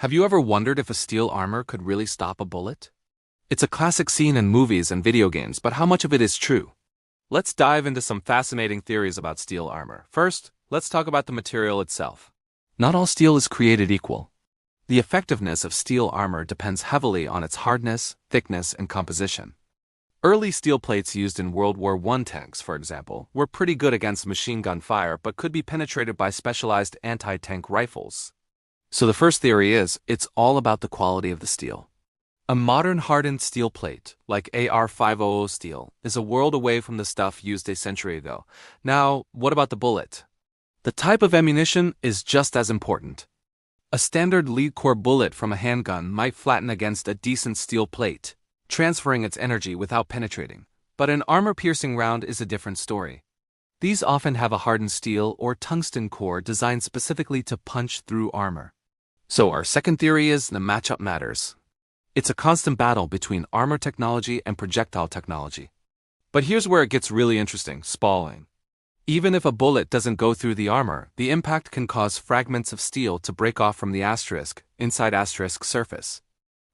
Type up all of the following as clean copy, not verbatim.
Have you ever wondered if a steel armor could really stop a bullet? It's a classic scene in movies and video games, but how much of it is true? Let's dive into some fascinating theories about steel armor. First, let's talk about the material itself. Not all steel is created equal. The effectiveness of steel armor depends heavily on its hardness, thickness, and composition. Early steel plates used in World War I tanks, for example, were pretty good against machine gun fire but could be penetrated by specialized anti-tank rifles. So the first theory is, it's all about the quality of the steel. A modern hardened steel plate, like AR-500 steel, is a world away from the stuff used a century ago. Now, what about the bullet? The type of ammunition is just as important. A standard lead-core bullet from a handgun might flatten against a decent steel plate, transferring its energy without penetrating. But an armor-piercing round is a different story. These often have a hardened steel or tungsten core designed specifically to punch through armor. So our second theory is the matchup matters. It's a constant battle between armor technology and projectile technology. But here's where it gets really interesting: spalling. Even if a bullet doesn't go through the armor, the impact can cause fragments of steel to break off from the inside surface.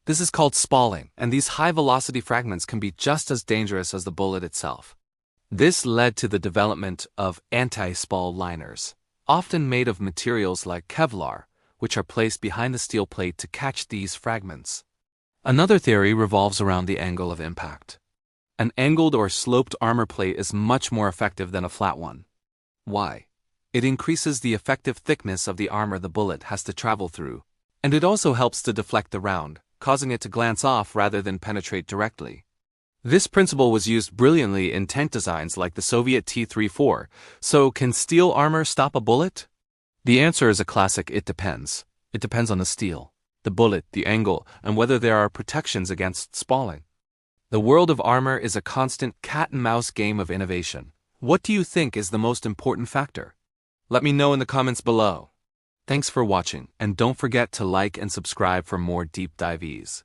This is called spalling, and these high-velocity fragments can be just as dangerous as the bullet itself. This led to the development of anti-spall liners, often made of materials like Kevlar, which are placed behind the steel plate to catch these fragments. Another theory revolves around the angle of impact. An angled or sloped armor plate is much more effective than a flat one. Why? It increases the effective thickness of the armor the bullet has to travel through, and it also helps to deflect the round, causing it to glance off rather than penetrate directly. This principle was used brilliantly in tank designs like the Soviet T-34. So can steel armor stop a bullet? The answer is a classic it depends. It depends on the steel, the bullet, the angle, and whether there are protections against spalling. The world of armor is a constant cat-and-mouse game of innovation. What do you think is the most important factor? Let me know in the comments below. Thanks for watching, and don't forget to like and subscribe for more deep dives.